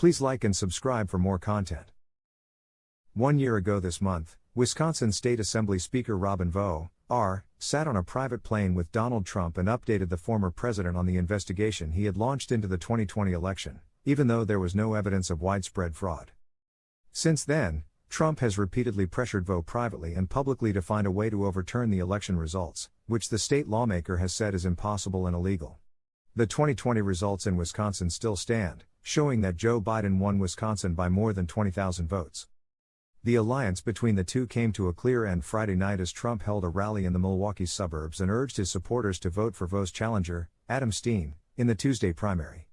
Please like and subscribe for more content. 1 year ago this month, Wisconsin State Assembly Speaker Robin Vos, R., sat on a private plane with Donald Trump and updated the former president on the investigation he had launched into the 2020 election, even though there was no evidence of widespread fraud. Since then, Trump has repeatedly pressured Vos privately and publicly to find a way to overturn the election results, which the state lawmaker has said is impossible and illegal. The 2020 results in Wisconsin still stand, showing that Joe Biden won Wisconsin by more than 20,000 votes. The alliance between the two came to a clear end Friday night as Trump held a rally in the Milwaukee suburbs and urged his supporters to vote for Vos' challenger, Adam Steen, in the Tuesday primary.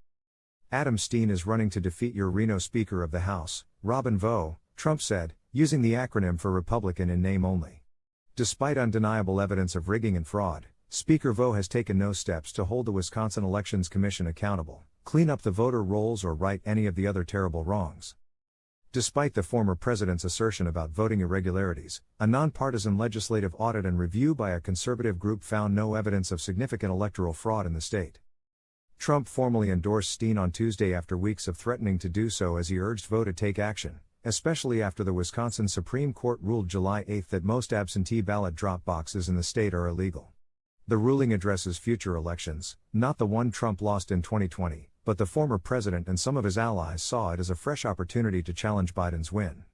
Adam Steen is running to defeat your Reno Speaker of the House, Robin Vos, Trump said, using the acronym for Republican in name only. Despite undeniable evidence of rigging and fraud, Speaker Vos has taken no steps to hold the Wisconsin Elections Commission accountable, clean up the voter rolls or right any of the other terrible wrongs. Despite the former president's assertion about voting irregularities, a nonpartisan legislative audit and review by a conservative group found no evidence of significant electoral fraud in the state. Trump formally endorsed Steen on Tuesday after weeks of threatening to do so as he urged Vos to take action, especially after the Wisconsin Supreme Court ruled July 8 that most absentee ballot drop boxes in the state are illegal. The ruling addresses future elections, not the one Trump lost in 2020, but the former president and some of his allies saw it as a fresh opportunity to challenge Biden's win.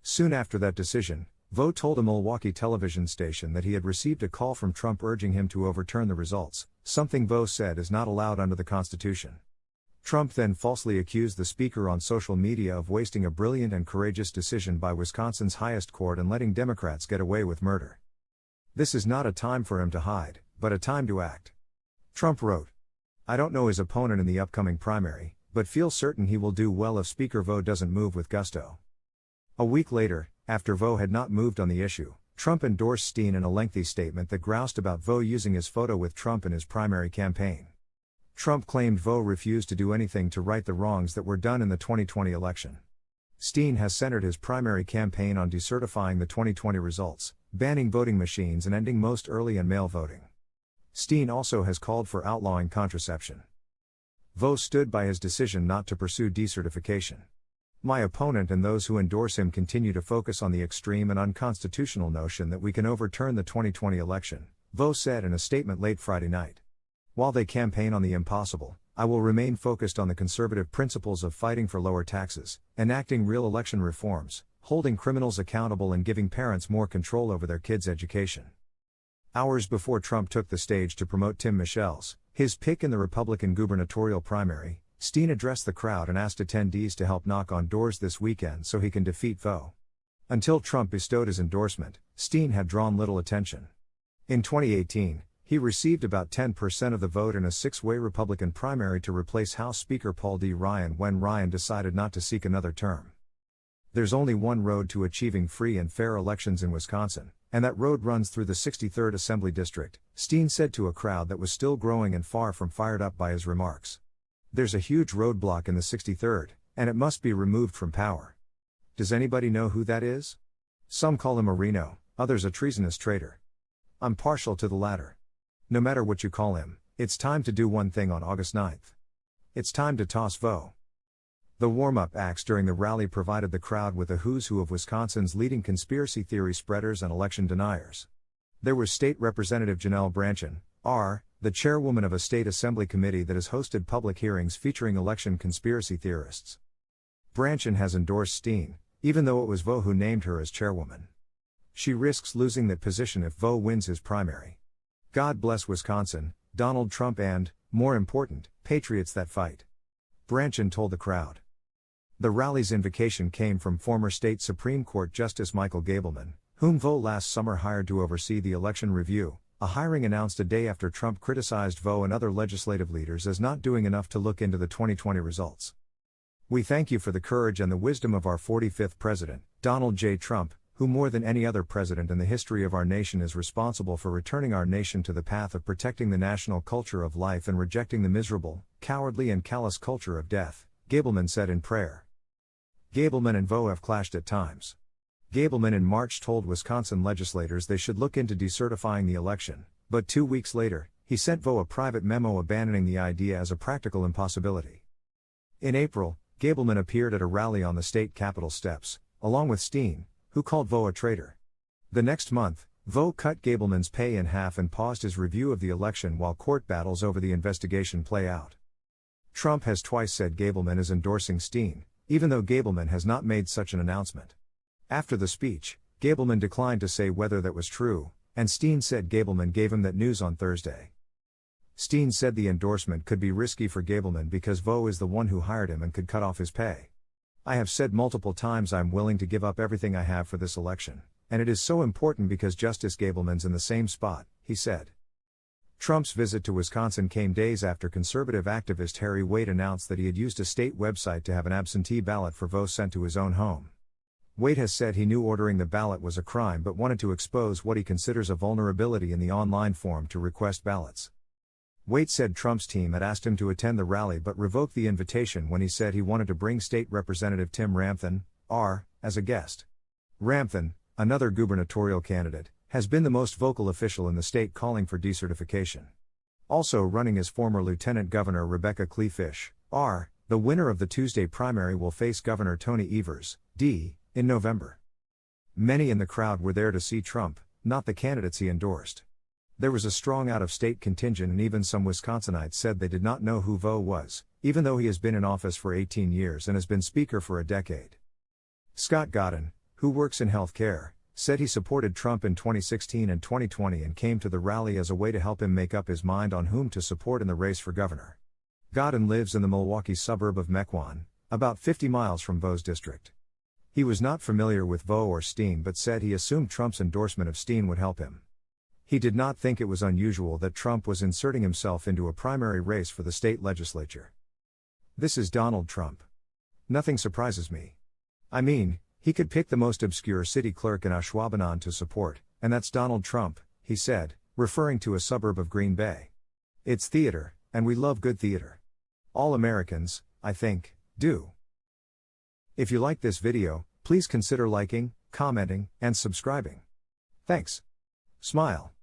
Soon after that decision, Vos told a Milwaukee television station that he had received a call from Trump urging him to overturn the results, something Vos said is not allowed under the Constitution. Trump then falsely accused the speaker on social media of wasting a brilliant and courageous decision by Wisconsin's highest court and letting Democrats get away with murder. This is not a time for him to hide, but a time to act. Trump wrote, "I don't know his opponent in the upcoming primary, but feel certain he will do well if Speaker Vos doesn't move with gusto." A week later, after Vos had not moved on the issue, Trump endorsed Steen in a lengthy statement that groused about Vos using his photo with Trump in his primary campaign. Trump claimed Vos refused to do anything to right the wrongs that were done in the 2020 election. Steen has centered his primary campaign on decertifying the 2020 results, banning voting machines and ending most early and mail voting. Steen also has called for outlawing contraception. Vos stood by his decision not to pursue decertification. "My opponent and those who endorse him continue to focus on the extreme and unconstitutional notion that we can overturn the 2020 election," Vos said in a statement late Friday night. "While they campaign on the impossible, I will remain focused on the conservative principles of fighting for lower taxes, enacting real election reforms, holding criminals accountable and giving parents more control over their kids' education." Hours before Trump took the stage to promote Tim Michelle's, his pick in the Republican gubernatorial primary, Steen addressed the crowd and asked attendees to help knock on doors this weekend so he can defeat Vos. Until Trump bestowed his endorsement, Steen had drawn little attention. In 2018, he received about 10% of the vote in a six-way Republican primary to replace House Speaker Paul D. Ryan when Ryan decided not to seek another term. "There's only one road to achieving free and fair elections in Wisconsin, and that road runs through the 63rd Assembly District," Steen said to a crowd that was still growing and far from fired up by his remarks. "There's a huge roadblock in the 63rd, and it must be removed from power. Does anybody know who that is? Some call him a Reno, others a treasonous traitor. I'm partial to the latter. No matter what you call him, it's time to do one thing on August 9th. It's time to toss Vos." The warm-up acts during the rally provided the crowd with a who's who of Wisconsin's leading conspiracy theory spreaders and election deniers. There was State Representative Janelle Brandtjen, R., the chairwoman of a state assembly committee that has hosted public hearings featuring election conspiracy theorists. Brandtjen has endorsed Steen, even though it was Vos who named her as chairwoman. She risks losing that position if Vos wins his primary. "God bless Wisconsin, Donald Trump and, more important, patriots that fight," Brandtjen told the crowd. The rally's invocation came from former state Supreme Court Justice Michael Gableman, whom Vos last summer hired to oversee the election review, a hiring announced a day after Trump criticized Vos and other legislative leaders as not doing enough to look into the 2020 results. "We thank you for the courage and the wisdom of our 45th president, Donald J. Trump, who more than any other president in the history of our nation is responsible for returning our nation to the path of protecting the national culture of life and rejecting the miserable, cowardly and callous culture of death," Gableman said in prayer. Gableman and Vos have clashed at times. Gableman in March told Wisconsin legislators they should look into decertifying the election, but 2 weeks later, he sent Vos a private memo abandoning the idea as a practical impossibility. In April, Gableman appeared at a rally on the state capitol steps, along with Steen, who called Vo a traitor. The next month, Vo cut Gableman's pay in half and paused his review of the election while court battles over the investigation play out. Trump has twice said Gableman is endorsing Steen, even though Gableman has not made such an announcement. After the speech, Gableman declined to say whether that was true, and Steen said Gableman gave him that news on Thursday. Steen said the endorsement could be risky for Gableman because Vo is the one who hired him and could cut off his pay. I have said multiple times I'm willing to give up everything I have for this election, and it is so important because Justice Gableman's in the same spot, he said. Trump's visit to Wisconsin came days after conservative activist Harry Waite announced that he had used a state website to have an absentee ballot for Vo sent to his own home. Waite has said he knew ordering the ballot was a crime but wanted to expose what he considers a vulnerability in the online form to request ballots. Waite said Trump's team had asked him to attend the rally but revoked the invitation when he said he wanted to bring State Representative Tim Ramthun, R., as a guest. Ramthun, another gubernatorial candidate, has been the most vocal official in the state calling for decertification. Also running is former Lieutenant Governor Rebecca Kleefisch, R., the winner of the Tuesday primary will face Governor Tony Evers, D., in November. Many in the crowd were there to see Trump, not the candidates he endorsed. There was a strong out-of-state contingent and even some Wisconsinites said they did not know who Vo was, even though he has been in office for 18 years and has been Speaker for a decade. Scott Godin, who works in health care, said he supported Trump in 2016 and 2020 and came to the rally as a way to help him make up his mind on whom to support in the race for governor. Godin lives in the Milwaukee suburb of Mequon, about 50 miles from Vo's district. He was not familiar with Vo or Steen but said he assumed Trump's endorsement of Steen would help him. He did not think it was unusual that Trump was inserting himself into a primary race for the state legislature. This is Donald Trump. Nothing surprises me. I mean, he could pick the most obscure city clerk in Ashwaubenon to support, and that's Donald Trump, he said, referring to a suburb of Green Bay. It's theater, and we love good theater. All Americans, I think, do. If you like this video, please consider liking, commenting, and subscribing. Thanks. Smile.